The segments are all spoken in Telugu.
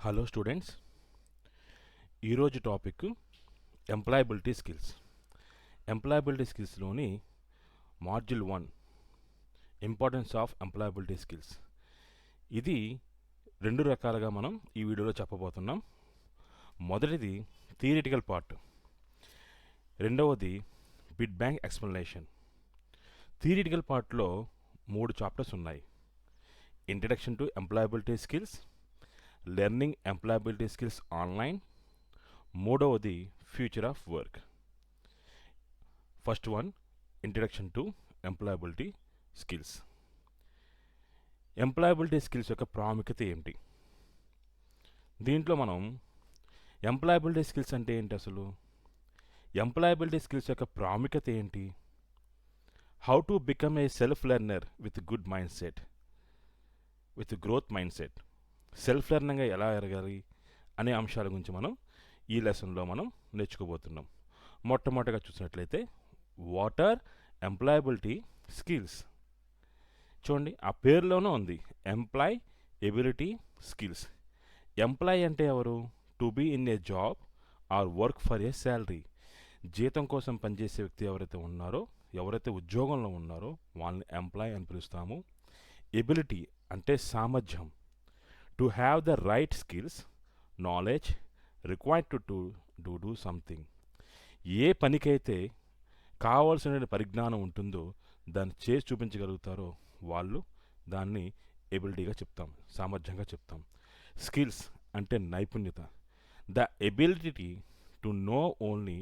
హలో స్టూడెంట్స్, ఈరోజు టాపిక్ ఎంప్లాయబిలిటీ స్కిల్స్. ఎంప్లాయబిలిటీ స్కిల్స్లోని module 1 importance of employability skills. ఇది రెండు రకాలుగా మనం ఈ వీడియోలో చెప్పబోతున్నాం. మొదటిది థియరిటికల్ పార్ట్, రెండవది బిట్ బ్యాంక్ ఎక్స్ప్లెనేషన్. థియరిటికల్ పార్ట్లో 3 చాప్టర్స్ ఉన్నాయి: introduction to employability skills, learning employability skills online, మూడవది future of work. First one, introduction to employability skills. Employability skills యొక్క ప్రాముఖ్యత ఏమిటి? దీంట్లో మనం ఎంప్లాయబిలిటీ స్కిల్స్ అంటే ఏంటి, అసలు ఎంప్లాయబిలిటీ స్కిల్స్ యొక్క ప్రాముఖ్యత ఏంటి, how to become a self learner with good mindset, with growth mindset, self లెర్నింగ్గా ఎలా ఎరగాలి అనే అంశాల గురించి మనం ఈ లెసన్లో మనం నేర్చుకోబోతున్నాం. మొట్టమొదటిగా చూసినట్లయితే వాట్ ఆర్ ఎంప్లాయబిలిటీ స్కిల్స్. చూడండి, ఆ పేరులోనే ఉంది ఎంప్లాయ్ ఎబిలిటీ స్కిల్స్. ఎంప్లాయ్ అంటే ఎవరు? To be in a job or work for a salary. జీతం కోసం పనిచేసే వ్యక్తి ఎవరైతే ఉన్నారో, ఎవరైతే ఉద్యోగంలో ఉన్నారో వాళ్ళని ఎంప్లాయ్ అని పిలుస్తాము. ఎబిలిటీ అంటే సామర్థ్యం. To have the right skills, knowledge required to do something. ఏ పనికైతే కావాల్సిన పరిజ్ఞానం ఉంటుందో దాన్ని చేసి చూపించగలుగుతారో వాళ్ళు దాన్ని ఎబిలిటీగా చెప్తాం, సామర్థ్యంగా చెప్తాం. స్కిల్స్ అంటే నైపుణ్యత. The ability to only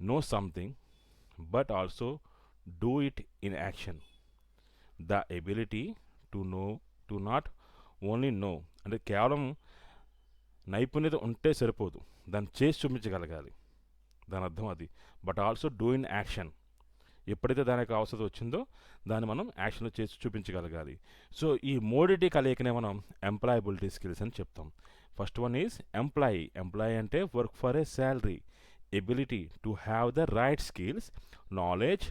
know something but also do it in action. The ability to not only know అంటే కేవలం నైపుణ్యత ఉంటే సరిపోదు, దాన్ని చేసి చూపించగలగాలి, దాని అర్థం అది. But also do in action. ఎప్పుడైతే దానికి అవసరం వచ్చిందో దాన్ని మనం యాక్షన్లో చేసి చూపించగలగాలి. సో ఈ మూడిటి కలయికనే మనం ఎంప్లాయబిలిటీ స్కిల్స్ అని చెప్తాం. First one is employee. Employee అంటే work for a salary. Ability to have the right skills, knowledge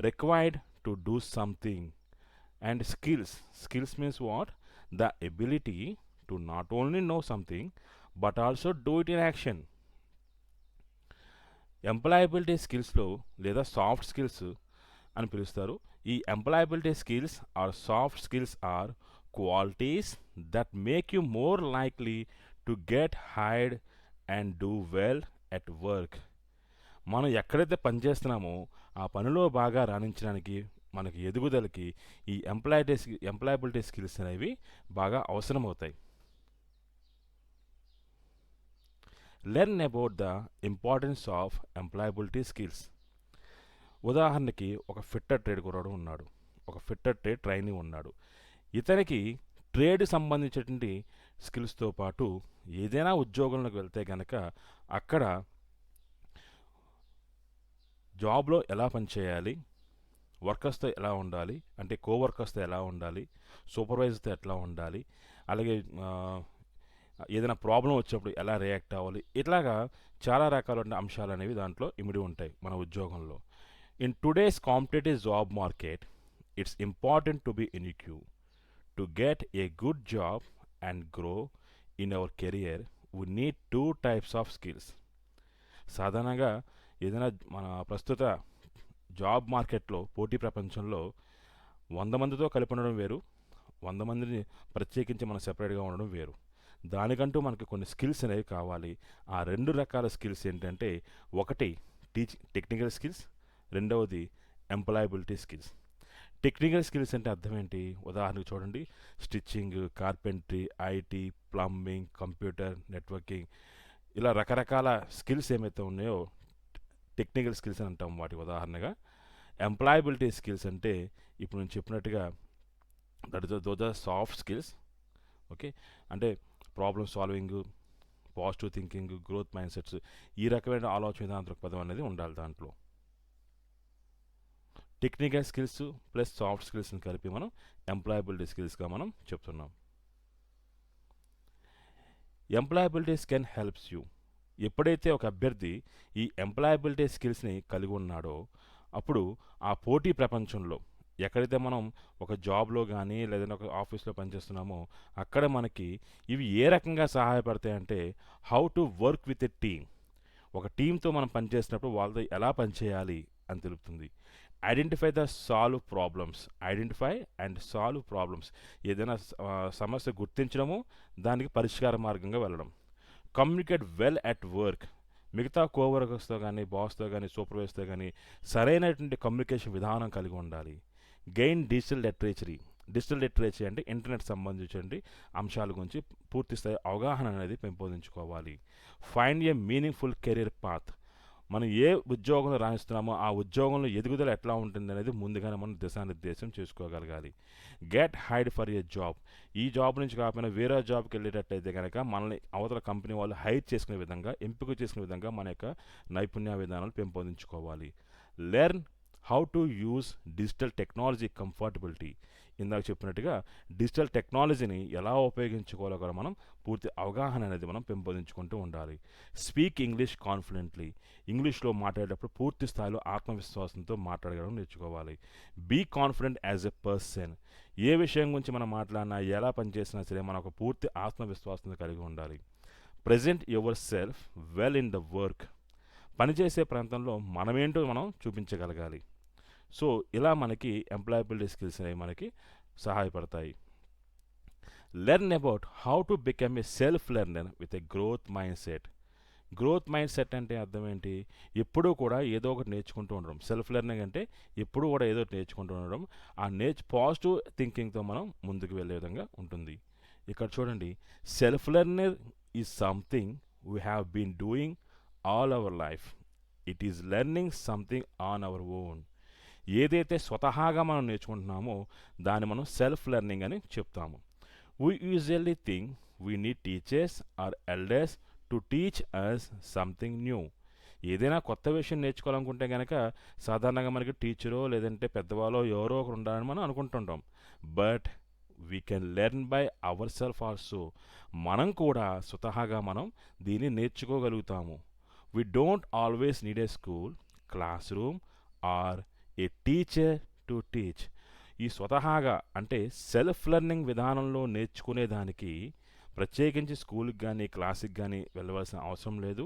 required to do something. And skills means what? The ability to not only know something but also do it in action. Employability స్కిల్స్లో లేదా సాఫ్ట్ స్కిల్స్ అని పిలుస్తారు. ఈ employability skills are soft skills are qualities that make you more likely to get hired and do well at work. మనం ఎక్కడైతే పనిచేస్తున్నామో ఆ పనిలో బాగా రాణించడానికి, మనకి ఎదుగుదలకి ఈ ఎంప్లాయబిలిటీ స్కిల్స్ అనేవి బాగా అవసరమవుతాయి. Learn about the importance of employability skills. ఉదాహరణకి ఒక ఫిట్టర్ ట్రేడ్ కుర్రాడు ఉన్నాడు, ఒక ఫిట్టర్ ట్రేడ్ ట్రైనీ ఉన్నాడు. ఇతనికి ట్రేడ్ సంబంధించినటువంటి స్కిల్స్తో పాటు ఏదైనా ఉద్యోగంలోకి వెళ్తే కనుక అక్కడ జాబ్లో ఎలా పనిచేయాలి, వర్కర్స్తో ఎలా ఉండాలి, అంటే కోవర్కర్స్తో ఎలా ఉండాలి, సూపర్వైజర్తో ఎట్లా ఉండాలి, అలాగే ఏదైనా ప్రాబ్లం వచ్చినప్పుడు ఎలా రియాక్ట్ అవ్వాలి, ఇట్లాగా చాలా రకాలైన అంశాలు అనేవి దాంట్లో ఇమిడి ఉంటాయి మన ఉద్యోగంలో. In today's competitive job market it's important to be in queue to get a good job and grow in our career. We need 2 types of skills. సాధారణంగా ఏదైనా మన ప్రస్తుత జాబ్ మార్కెట్లో, పోటీ ప్రపంచంలో 100 మందితో కలిపి ఉండడం వేరు, 100 మందిని ప్రత్యేకించి మనం సెపరేట్గా ఉండడం వేరు. దానికంటూ మనకు కొన్ని స్కిల్స్ అనేవి కావాలి. ఆ 2 రకాల స్కిల్స్ ఏంటంటే, ఒకటి టెక్నికల్ స్కిల్స్, రెండవది ఎంప్లాయబిలిటీ స్కిల్స్. టెక్నికల్ స్కిల్స్ అంటే అర్థం ఏంటి? ఉదాహరణకు చూడండి, stitching, carpentry, IT, plumbing, computer, networking, ఇలా రకరకాల స్కిల్స్ ఏమైతే ఉన్నాయో టెక్నికల్ స్కిల్స్ అని అంటాం వాటి ఉదాహరణగా. ఎంప్లాయబిలిటీ స్కిల్స్ అంటే ఇప్పుడు నేను చెప్పినట్టుగా those are soft skills. Okay, అంటే problem solving, positive thinking, growth mindsets, ఈ రకమైన ఆలోచన విధాన దృక్పథం అనేది ఉండాలి దాంట్లో. టెక్నికల్ స్కిల్స్ ప్లస్ సాఫ్ట్ స్కిల్స్ని కలిపి మనం ఎంప్లాయబిలిటీ స్కిల్స్గా మనం చెప్తున్నాం. ఎంప్లాయబిలిటీస్ కెన్ హెల్ప్స్ యూ. ఎప్పుడైతే ఒక అభ్యర్థి ఈ ఎంప్లాయబిలిటీ స్కిల్స్ని కలిగి ఉన్నాడో అప్పుడు ఆ పోటీ ప్రపంచంలో ఎక్కడైతే మనం ఒక జాబ్లో కానీ లేదంటే ఒక ఆఫీస్లో పనిచేస్తున్నామో అక్కడ మనకి ఇవి ఏ రకంగా సహాయపడతాయంటే how to work with a team. ఒక టీంతో మనం పనిచేసినప్పుడు వాళ్ళతో ఎలా పనిచేయాలి అని తెలుపుతుంది. Identify the solve problems. Identify and solve problems. ఏదైనా సమస్య గుర్తించడము, దానికి పరిష్కార మార్గంగా వెళ్ళడం. Communicate well at work. మిగతా కోవర్కర్స్తో కానీ బాస్తో కానీ సూపర్వైజర్తో కానీ సరైనటువంటి కమ్యూనికేషన్ విధానం కలిగి ఉండాలి. Gain digital literature. Digital literature అంటే ఇంటర్నెట్ సంబంధించిన అంశాల గురించి పూర్తి స్థాయి అవగాహన అనేది పెంపొందించుకోవాలి. Find a meaningful career path. మనం ఏ ఉద్యోగంలో రాణిస్తున్నామో ఆ ఉద్యోగంలో ఎదుగుదల ఎట్లా ఉంటుంది అనేది ముందుగానే మనం దిశానిర్దేశం చేసుకోగలగాలి. Get hired for a job. ఈ జాబ్ నుంచి కాకపోయినా వేరే జాబ్కి వెళ్ళేటట్టయితే కనుక మనల్ని అవతల కంపెనీ వాళ్ళు హైర్ చేసుకునే విధంగా, ఎంపిక చేసుకునే విధంగా మన యొక్క నైపుణ్య విధానాలు పెంపొందించుకోవాలి. Learn how to use digital technology comfortability. ఇందాక చెప్పినట్టుగా డిజిటల్ టెక్నాలజీని ఎలా ఉపయోగించుకోవాలో కూడా మనం పూర్తి అవగాహన అనేది మనం పెంపొందించుకుంటూ ఉండాలి. Speak English confidently. ఇంగ్లీష్లో మాట్లాడేటప్పుడు పూర్తి స్థాయిలో ఆత్మవిశ్వాసంతో మాట్లాడడం నేర్చుకోవాలి. Be confident as a person. ఏ విషయం గురించి మనం మాట్లాడినా ఎలా పనిచేసినా సరే మనం ఒక పూర్తి ఆత్మవిశ్వాసంతో కలిగి ఉండాలి. Present your self well in the work. పనిచేసే ప్రాంతంలో మనమేంటో మనం చూపించగలగాలి. సో ఇలా మనకి ఎంప్లాయబిలిటీ స్కిల్స్ అనేవి మనకి సహాయపడతాయి. Learn about how to become a self learner with a growth mind set. Growth mind set అంటే అర్థం ఏంటి? ఎప్పుడూ కూడా ఏదో ఒకటి నేర్చుకుంటూ ఉండడం. సెల్ఫ్ లెర్నింగ్ అంటే ఎప్పుడూ కూడా ఏదో ఒకటి నేర్చుకుంటూ ఉండడం. ఆ పాజిటివ్ థింకింగ్తో మనం ముందుకు వెళ్ళే విధంగా ఉంటుంది. ఇక్కడ చూడండి, self learner is something we have been doing all our life. It is learning something on our own. ఏదైతే స్వతహాగా మనం నేర్చుకుంటున్నామో దాన్ని మనం సెల్ఫ్ లెర్నింగ్ అని చెప్తాము. We usually think we need teachers or elders to teach us something new. ఏదైనా కొత్త విషయం నేర్చుకోవాలనుకుంటే కనుక సాధారణంగా మనకి టీచరో లేదంటే పెద్దవాళ్ళో ఎవరో ఒకరు ఉండాలని మనం అనుకుంటుంటాం. But we can learn by our self also. మనం కూడా స్వతహాగా మనం దీన్ని నేర్చుకోగలుగుతాము. We don't always need a school, classroom or a teacher to teach. ఈ స్వతహాగా అంటే సెల్ఫ్ లెర్నింగ్ విధానంలో నేర్చుకునేదానికి ప్రత్యేకించి స్కూల్కి కానీ క్లాస్కి కానీ వెళ్ళవలసిన అవసరం లేదు.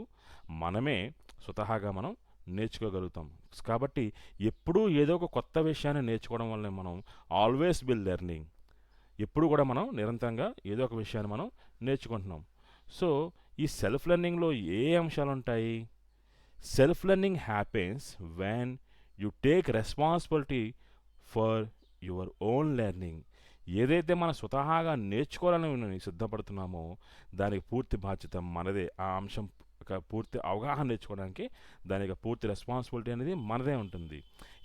మనమే స్వతహాగా మనం నేర్చుకోగలుగుతాం. కాబట్టి ఎప్పుడూ ఏదో ఒక కొత్త విషయాన్ని నేర్చుకోవడం వల్ల మనం ఆల్వేస్ బి లెర్నింగ్. ఎప్పుడు కూడా మనం నిరంతరంగా ఏదో ఒక విషయాన్ని మనం నేర్చుకుంటున్నాం. సో ఈ సెల్ఫ్ లెర్నింగ్లో ఏ అంశాలు ఉంటాయి? Self learning happens when you take responsibility for your own learning. ఏదైతే మనం స్వతహాగా నేర్చుకోవాలని సిద్ధపడుతున్నామో దానికి పూర్తి బాధ్యత మనదే. ఆ అంశం పూర్తి అవగాహన నేర్చుకోవడానికి దానికి పూర్తి రెస్పాన్సిబిలిటీ అనేది మనదే ఉంటుంది.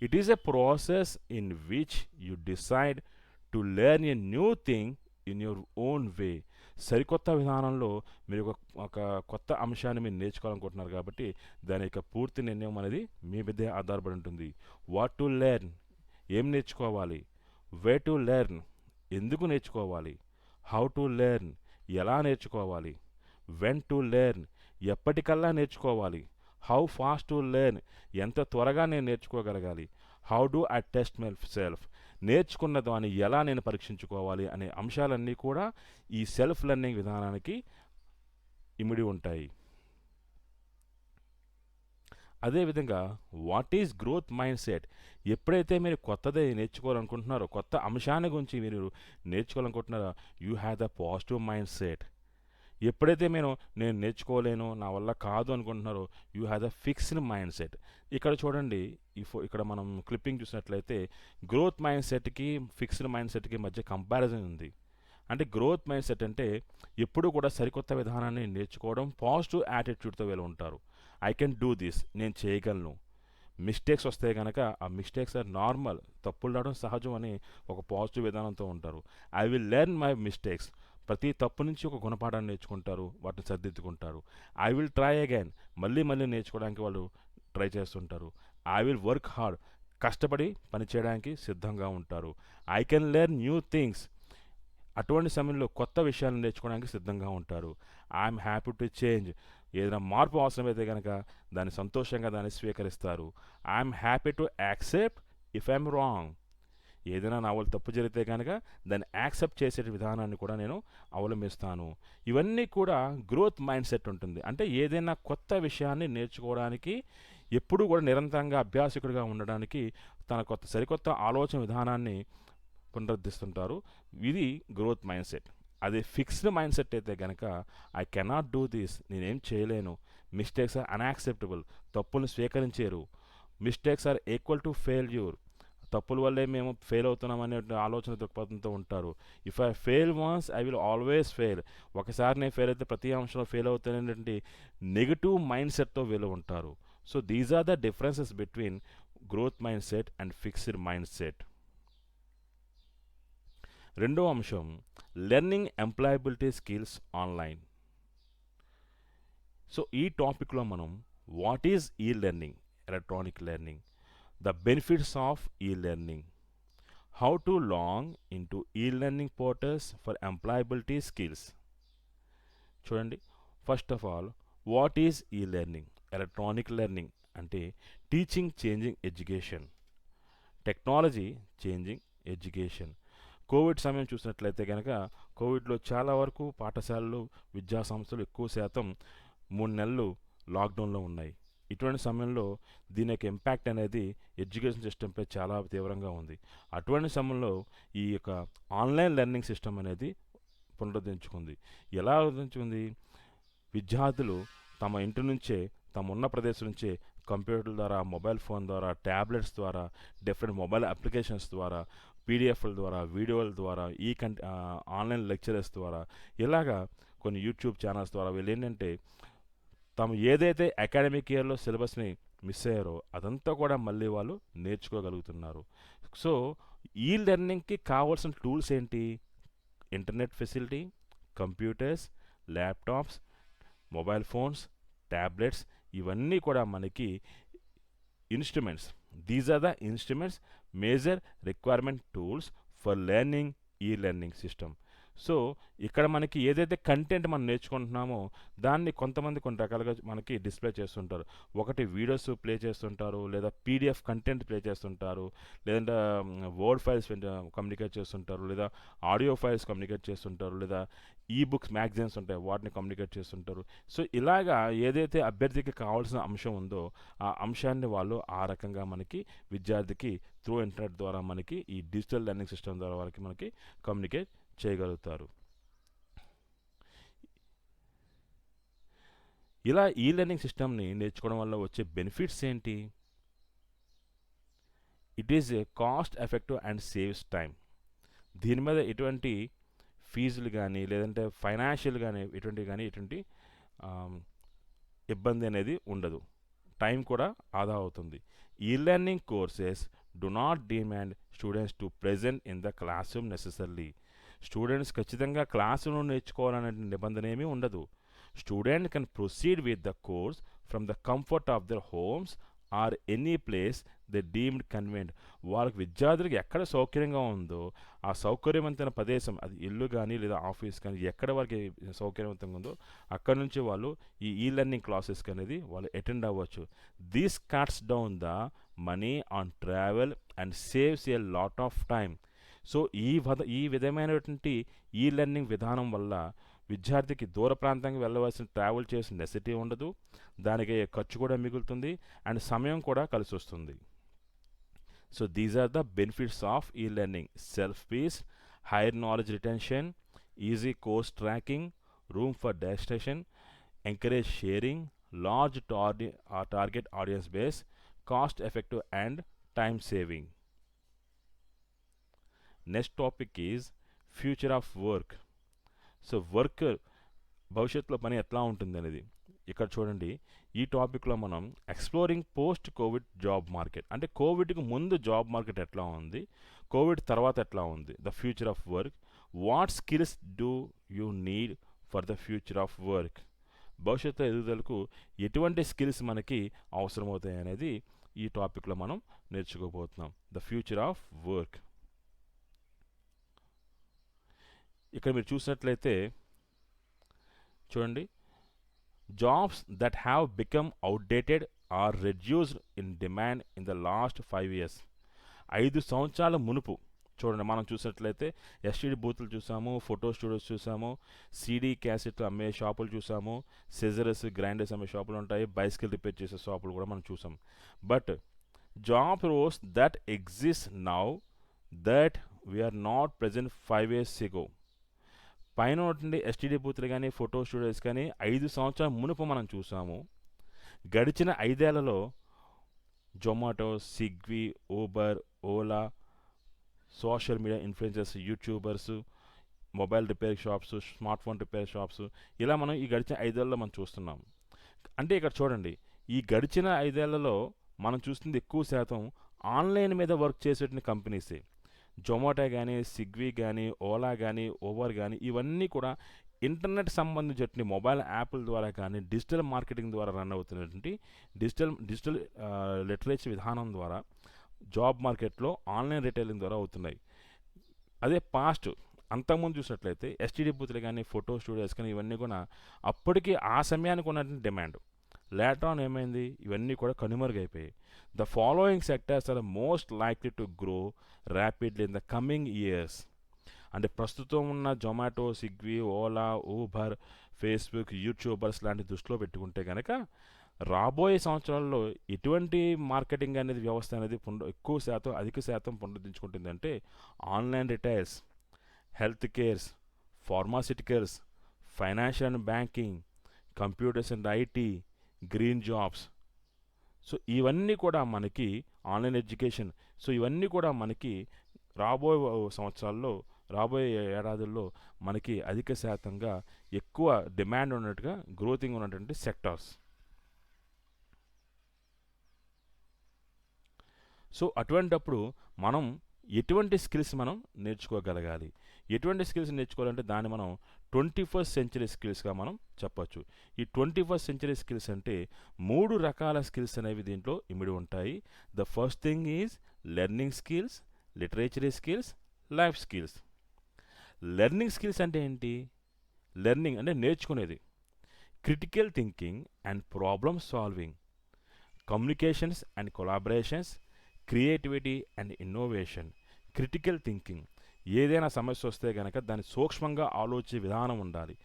It is a process in which you decide to learn a new thing in your own way. సరికొత్త విధానంలో మీరు ఒక కొత్త అంశాన్ని మీరు నేర్చుకోవాలనుకుంటున్నారు కాబట్టి దాని యొక్క పూర్తి నిర్ణయం అనేది మీ మీదే ఆధారపడి ఉంటుంది. వాట్ టు లెర్న్, ఏం నేర్చుకోవాలి. వే టు లెర్న్, ఎందుకు నేర్చుకోవాలి. హౌ టు లెర్న్, ఎలా నేర్చుకోవాలి. వెన్ టు లెర్న్, ఎప్పటికల్లా నేర్చుకోవాలి. హౌ ఫాస్ట్ టు లెర్న్, ఎంత త్వరగా నేను నేర్చుకోగలగాలి. How do I test my self, నేర్చుకున్న దాన్ని ఎలా నేను పరీక్షించుకోవాలి అనే అంశాలన్నీ కూడా ఈ సెల్ఫ్ లెర్నింగ్ విధానానికి ఇమిడి ఉంటాయి. అదేవిధంగా what is growth mindset. ఎప్పుడైతే మీరు కొత్తది నేర్చుకోవాలనుకుంటున్నారో, కొత్త అంశాన్ని గురించి మీరు నేర్చుకోవాలనుకుంటున్నారో, you have the positive mindset. ఎప్పుడైతే నేను నేర్చుకోలేను, నా వల్ల కాదు అనుకుంటున్నారో, you have the fixed mindset. ఇక్కడ చూడండి, ఇక్కడ మనం క్లిప్పింగ్ చూసినట్లయితే గ్రోత్ మైండ్ సెట్కి ఫిక్స్డ్ మైండ్ సెట్కి మధ్య కంపారిజన్ ఉంది. అంటే గ్రోత్ మైండ్ సెట్ అంటే ఎప్పుడు కూడా సరికొత్త విధానాన్ని నేర్చుకోవడం, పాజిటివ్ యాటిట్యూడ్తో వీళ్ళు ఉంటారు. ఐ కెన్ డూ దిస్, నేను చేయగలను. మిస్టేక్స్ వస్తే కనుక ఆ మిస్టేక్స్ ఆర్ నార్మల్, తప్పులు రావడం సహజం అని ఒక పాజిటివ్ విధానంతో ఉంటారు. I will learn my mistakes, ప్రతి తప్పు నుంచి ఒక గుణపాఠాన్ని నేర్చుకుంటారు, వాటిని సర్దిద్దుకుంటారు. ఐ విల్ ట్రై అగైన్, మళ్ళీ మళ్ళీ నేర్చుకోవడానికి వాళ్ళు ట్రై చేస్తుంటారు. ఐ విల్ వర్క్ హార్డ్, కష్టపడి పనిచేయడానికి సిద్ధంగా ఉంటారు. I can learn new things, అటువంటి సమయంలో కొత్త విషయాలను నేర్చుకోవడానికి సిద్ధంగా ఉంటారు. ఐఎమ్ హ్యాపీ టు చేంజ్, ఏదైనా మార్పు అవసరమైతే కనుక దాన్ని సంతోషంగా దాన్ని స్వీకరిస్తారు. I'm happy to accept if I'm wrong, ఏదైనా నా వల్ల తప్పు జరిగితే కనుక దాన్ని యాక్సెప్ట్ చేసే విధానాన్ని కూడా నేను అవలంబిస్తాను. ఇవన్నీ కూడా గ్రోత్ మైండ్ సెట్ ఉంటుంది. అంటే ఏదైనా కొత్త విషయాన్ని నేర్చుకోవడానికి ఎప్పుడూ కూడా నిరంతరంగా అభ్యాసకుడిగా ఉండడానికి తన సరికొత్త ఆలోచన విధానాన్ని పునరుద్ధరిస్తుంటారు. ఇది గ్రోత్ మైండ్ సెట్. అదే ఫిక్స్డ్ మైండ్ సెట్ అయితే కనుక ఐ కెనాట్ డూ దిస్, నేనేం చేయలేను, మిస్టేక్స్ ఆర్ అన్యాక్సెప్టబుల్, తప్పుల్ని స్వీకరించారు, mistakes are equal to failure, తప్పుల వల్లే మేము ఫెయిల్ అవుతున్నాం అనే ఆలోచన దృక్పథంతో ఉంటారు. If I fail once I will always fail, ఒకసారి నేను ఫెయిల్ అయితే ప్రతి అంశంలో ఫెయిల్ అవుతాననేటువంటి నెగిటివ్ మైండ్ సెట్తో వీళ్ళు ఉంటారు. So these are the differences between growth mindset and fixed mindset. రెండో అంశం learning employability skills online. So ఈ టాపిక్లో మనం what is e learning, electronic learning, the benefits of e learning, how to log into e learning portals for employability skills. చూడండి, first of all what is e learning. Electronic learning అంటే teaching changing education, technology changing education. Covid సమయం చూసినట్లయితే కనుక కోవిడ్లో చాలా వరకు పాఠశాలలు, విద్యా సంస్థలు ఎక్కువ శాతం 3 నెలలు లాక్డౌన్లో ఉన్నాయి. ఇటువంటి సమయంలో దీని యొక్క ఇంపాక్ట్ అనేది ఎడ్యుకేషన్ సిస్టంపై చాలా తీవ్రంగా ఉంది. అటువంటి సమయంలో ఈ యొక్క ఆన్లైన్ లెర్నింగ్ సిస్టమ్ అనేది పునరుద్ధరించుకుంది. ఎలా పునరుద్ధరించుకుంది? విద్యార్థులు తమ ఇంటి నుంచే, తమ ఉన్న ప్రదేశం నుంచే కంప్యూటర్ల ద్వారా, మొబైల్ ఫోన్ ద్వారా, ట్యాబ్లెట్స్ ద్వారా, డిఫరెంట్ మొబైల్ అప్లికేషన్స్ ద్వారా, పీడిఎఫ్ల ద్వారా, వీడియోల ద్వారా, ఆన్లైన్ లెక్చరర్స్ ద్వారా, ఇలాగా కొన్ని యూట్యూబ్ ఛానల్స్ ద్వారా వీళ్ళు ఏంటంటే తాము ఏదైతే అకాడమిక్ ఇయర్లో సిలబస్ని మిస్ అయ్యారో అదంతా కూడా మళ్ళీ వాళ్ళు నేర్చుకోగలుగుతున్నారు. సో ఈ లెర్నింగ్కి కావాల్సిన టూల్స్ ఏంటి? Internet facility, computers, laptops, mobile phones, tablets, ఇవన్నీ కూడా మనకి instruments. These are the instruments, major requirement tools for learning e learning system. So ఇక్కడ మనకి ఏదైతే కంటెంట్ మనం నేర్చుకుంటున్నామో దాన్ని కొంతమంది కొన్ని రకాలుగా మనకి డిస్ప్లే చేస్తుంటారు. ఒకటి వీడియోస్ ప్లే చేస్తుంటారు, లేదా పీడిఎఫ్ కంటెంట్ ప్లే చేస్తుంటారు, లేదంటే వర్డ్ ఫైల్స్ కమ్యూనికేట్ చేస్తుంటారు, లేదా ఆడియో ఫైల్స్ కమ్యూనికేట్ చేస్తుంటారు, లేదా ఈ బుక్స్, మ్యాగజైన్స్ ఉంటాయి వాటిని కమ్యూనికేట్ చేస్తుంటారు. సో ఇలాగా ఏదైతే అభ్యర్థికి కావాల్సిన అంశం ఉందో ఆ అంశాన్ని వాళ్ళు ఆ రకంగా మనకి విద్యార్థికి త్రూ ఇంటర్నెట్ ద్వారా మనకి ఈ డిజిటల్ లెర్నింగ్ సిస్టమ్ ద్వారా వాళ్ళకి మనకి కమ్యూనికేట్ చేయగలుగుతారు. ఇలా ఈ లెర్నింగ్ సిస్టమ్ని నేర్చుకోవడం వల్ల వచ్చే బెనిఫిట్స్ ఏంటి? It is a cost effective and saves time. దీని మీద ఎటువంటి ఫీజులు కానీ, లేదంటే ఫైనాన్షియల్ కానీ ఎటువంటి ఇబ్బంది అనేది ఉండదు. టైం కూడా ఆదా అవుతుంది. ఈ learning courses do not demand students to present in the class room necessarily. Students ఖచ్చితంగా క్లాసులో నేర్చుకోవాలనే నిబంధన ఏమీ ఉండదు. Student can proceed with the course from the comfort of their homes or any place the deemed convent. వాళ్ళకి విద్యార్థులకు ఎక్కడ సౌకర్యంగా ఉందో ఆ సౌకర్యవంతమైన ప్రదేశం, అది ఇల్లు కానీ లేదా ఆఫీస్ కానీ, ఎక్కడ వాళ్ళకి సౌకర్యవంతంగా ఉందో అక్కడ నుంచి వాళ్ళు ఈ లెర్నింగ్ క్లాసెస్కి అనేది వాళ్ళు అటెండ్ అవ్వచ్చు. This cuts down the money on travel and saves a lot of time. So ఈ విధమైనటువంటి ఈ లెర్నింగ్ విధానం వల్ల విద్యార్థికి దూర ప్రాంతానికి వెళ్ళవలసిన, ట్రావెల్ చేసిన నెసిటీ ఉండదు, దానికి ఖర్చు కూడా మిగులుతుంది, అండ్ సమయం కూడా కలిసి వస్తుంది. So these are the benefits of e learning: self pace, higher knowledge retention, easy course tracking, room for destination, encourage sharing, large target audience base, cost effective and time saving. Next topic is future of work. So work, భవిష్యత్తులో పని ఎట్లా ఉంటుంది అనేది ఇక్కడ చూడండి. ఈ టాపిక్లో మనం exploring post Covid job market, అంటే కోవిడ్కి ముందు జాబ్ మార్కెట్ ఎట్లా ఉంది, కోవిడ్ తర్వాత ఎట్లా ఉంది, the future of work, what skills do you need for the future of work. భవిష్యత్తు ఎదుగుదలకు ఎటువంటి స్కిల్స్ మనకి అవసరమవుతాయి అనేది ఈ టాపిక్లో మనం నేర్చుకోబోతున్నాం. The future of work. ఇక్కడ మీరు చూసినట్లయితే చూడండి, jobs that have become outdated or reduced in demand in the last 5 years. 5 సంవత్సరాల మునుపు చూడండి మనం చూసినట్లయితే ఎస్టీడీ బూతులు చూసాము, ఫోటో స్టూడియోస్ చూసాము, సీడీ క్యాసెట్లు అమ్మే షాపులు చూసాము, సిజరస్ గ్రైండర్స్ అమ్మే షాపులు ఉంటాయి, బైసికల్ రిపేర్ చేసే షాపులు కూడా మనం చూసాం. But job roles that exist now that we are not present 5 years ago. పైన ఉన్నటువంటి ఎస్టీడీ బూతులు కానీ ఫోటో స్టూడియోస్ కానీ 5 సంవత్సరాల మునుపు మనం చూసాము. గడిచిన 5 ఏళ్లలో Zomato, Swiggy, Uber, Ola, social media influencers, YouTubers, mobile repair shops, smart phone repair shops, ఇలా మనం ఈ గడిచిన 5 ఏళ్లలో మనం చూస్తున్నాం. అంటే ఇక్కడ చూడండి, ఈ గడిచిన 5 ఏళ్లలో మనం చూస్తుంది ఎక్కువ శాతం ఆన్లైన్ మీద వర్క్ చేసేటువంటి కంపెనీసే. జొమాటో కానీ, స్విగ్గీ కానీ, ఓలా కానీ, ఊబర్ కానీ, ఇవన్నీ కూడా ఇంటర్నెట్ సంబంధించిన మొబైల్ యాప్ల ద్వారా కానీ డిజిటల్ మార్కెటింగ్ ద్వారా రన్ అవుతున్నటువంటి డిజిటల్ లిటరేచర్ విధానం ద్వారా జాబ్ మార్కెట్లో ఆన్లైన్ రిటైలింగ్ ద్వారా అవుతున్నాయి. అదే పాస్ట్ అంతకుముందు చూసినట్లయితే ఎస్టీడీ బూతులు కానీ ఫోటో స్టూడియోస్ కానీ ఇవన్నీ కూడా అప్పటికి ఆ సమయానికి ఉన్నటువంటి డిమాండ్. లేటర్ ఆన్ ఏమైంది, ఇవన్నీ కూడా కనుమరుగైపోయాయి. The following sectors are the most likely to grow rapidly in the coming years. అంటే ప్రస్తుతం ఉన్న Zomato, Swiggy, Ola, Uber, Facebook, YouTubers లాంటి దృష్టిలో పెట్టుకుంటే కనుక రాబోయే సంవత్సరాల్లో ఎటువంటి మార్కెటింగ్ అనేది వ్యవస్థ అనేది ఎక్కువ శాతం అధిక శాతం పునరుద్ధరించుకుంటుందంటే online retails, health cares, pharmaceuticals, financial and banking, computers and IT, green jobs. So ఇవన్నీ కూడా మనకి ఆన్లైన్ ఎడ్యుకేషన్. సో ఇవన్నీ కూడా మనకి రాబోయే సంవత్సరాల్లో, రాబోయే ఏడాదుల్లో మనకి అధిక శాతంగా ఎక్కువ డిమాండ్ ఉన్నట్టుగా గ్రోతింగ్ ఉన్నటువంటి సెక్టార్స్. సో అటువంటప్పుడు మనం ఎటువంటి స్కిల్స్ మనం నేర్చుకోగలగాలి, ఎటువంటి స్కిల్స్ నేర్చుకోవాలంటే దాన్ని మనం 21st century స్కిల్స్గా మనం చెప్పచ్చు. ఈ 21st century స్కిల్స్ అంటే 3 రకాల స్కిల్స్ అనేవి దీంట్లో ఇమిడి ఉంటాయి. The first thing is learning skills, literary skills, life skills. Learning skills అంటే ఏంటి? లెర్నింగ్ అంటే నేర్చుకునేది. Critical thinking and problem solving, communications and collaborations, creativity and innovation. Critical thinking, ఏదైనా సమస్య వస్తే కనుక దాన్ని సూక్ష్మంగా ఆలోచించే విధానం ఉండాలి,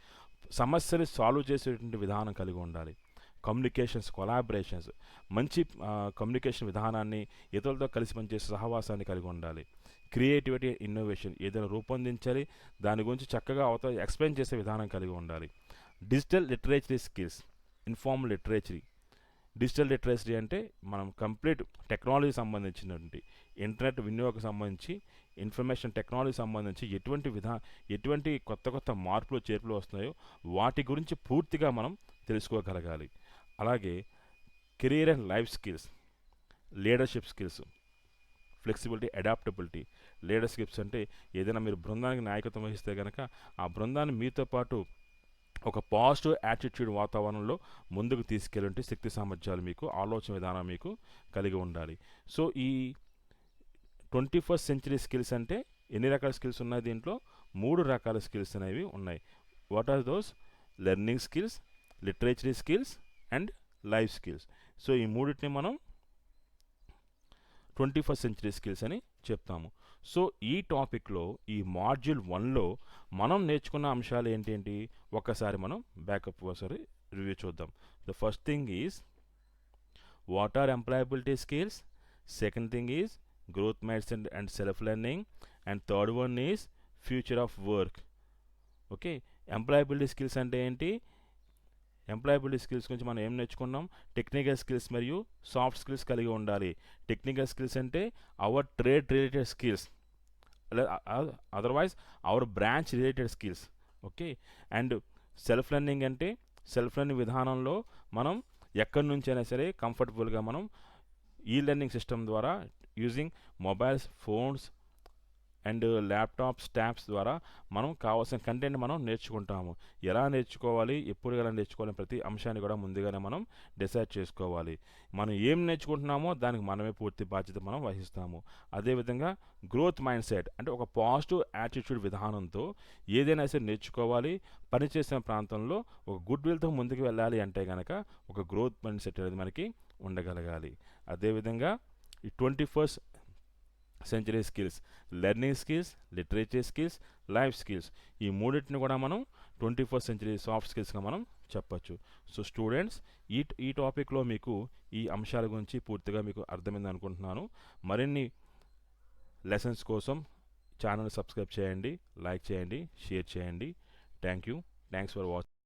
సమస్యని సాల్వ్ చేసేటువంటి విధానం కలిగి ఉండాలి. కమ్యూనికేషన్స్, కొలాబరేషన్స్, మంచి కమ్యూనికేషన్ విధానాన్ని, ఇతరులతో కలిసి పనిచేసే సహవాసాన్ని కలిగి ఉండాలి. క్రియేటివిటీ, ఇన్నోవేషన్, ఏదైనా రూపొందించాలి, దాని గురించి చక్కగా అవతల ఎక్స్ప్లెయిన్ చేసే విధానం కలిగి ఉండాలి. Digital లిటరేచరీ skills, informal లిటరేచరీ. Digital literacy అంటే మనం కంప్లీట్ టెక్నాలజీ సంబంధించినటువంటి ఇంటర్నెట్ వినియోగం సంబంధించి, ఇన్ఫర్మేషన్ టెక్నాలజీ సంబంధించి ఎటువంటి కొత్త మార్పులు చేర్పులు వస్తున్నాయో వాటి గురించి పూర్తిగా మనం తెలుసుకోగలగాలి. అలాగే career and life skills, leadership skills, flexibility, adaptability. Leaderships అంటే ఏదైనా మీరు బృందానికి నాయకత్వం వహిస్తే కనుక ఆ బృందాన్ని మీతో పాటు ఒక పాజిటివ్ యాటిట్యూడ్ వాతావరణంలో ముందుకు తీసుకెళ్ళే శక్తి సామర్థ్యాలు మీకు, ఆలోచన విధానం మీకు కలిగి ఉండాలి. సో ఈ 21st century స్కిల్స్ అంటే ఎన్ని రకాల స్కిల్స్ ఉన్నాయి? దీంట్లో 3 రకాల స్కిల్స్ అనేవి ఉన్నాయి. What are those? Learning skills, literary skills and life skills. So ఈ మూడింటిని మనం 21st century స్కిల్స్ అని చెప్తాము. సో ఈ టాపిక్లో, ఈ మాడ్యూల్ 1లో మనం నేర్చుకున్న అంశాలు ఏంటేంటి ఒక్కసారి మనం బ్యాకప్ ఒకసారి రివ్యూ చూద్దాం. The first thing is what are employability skills, second thing is growth minds and self learning, and third one is future of work. Okay, employability skills అంటే ఏంటి? ఎంప్లాయబిలిటీ స్కిల్స్ గురించి మనం ఏం నేర్చుకున్నాం? టెక్నికల్ స్కిల్స్ మరియు సాఫ్ట్ స్కిల్స్ కలిగి ఉండాలి. టెక్నికల్ స్కిల్స్ అంటే our trade related skills, otherwise our branch related skills. Okay, and self learning అంటే సెల్ఫ్ లెర్నింగ్ విధానంలో మనం ఎక్కడి నుంచైనా సరే కంఫర్టబుల్గా మనం ఈ లెర్నింగ్ సిస్టమ్ ద్వారా using mobiles, phones and laptops, tabs ద్వారా మనం కావాల్సిన కంటెంట్ మనం నేర్చుకుంటాము. ఎలా నేర్చుకోవాలి, ఎప్పుడు ఎలా నేర్చుకోవాలి, ప్రతి అంశాన్ని కూడా ముందుగానే మనం డిసైడ్ చేసుకోవాలి. మనం ఏం నేర్చుకుంటున్నామో దానికి మనమే పూర్తి బాధ్యత మనం వహిస్తాము. అదేవిధంగా గ్రోత్ మైండ్ సెట్ అంటే ఒక పాజిటివ్ యాటిట్యూడ్ విధానంతో ఏదైనా సరే నేర్చుకోవాలి. పనిచేసిన ప్రాంతంలో ఒక గుడ్ విల్తో ముందుకు వెళ్ళాలి అంటే కనుక ఒక గ్రోత్ మైండ్ సెట్ అనేది మనకి ఉండగలగాలి. అదేవిధంగా ఈ 21st century skills, learning skills, literature skills, life skills. ఈ మూడింటిని కూడా మనం 21st సెంచరీ సాఫ్ట్ స్కిల్స్గా మనం చెప్పచ్చు. సో స్టూడెంట్స్, ఈ టాపిక్లో మీకు ఈ అంశాల గురించి పూర్తిగా మీకు అర్థమైంది అనుకుంటున్నాను. మరిన్ని లెసన్స్ కోసం ఛానల్ సబ్స్క్రైబ్ చేయండి, లైక్ చేయండి, షేర్ చేయండి. Thank you. Thanks for watching.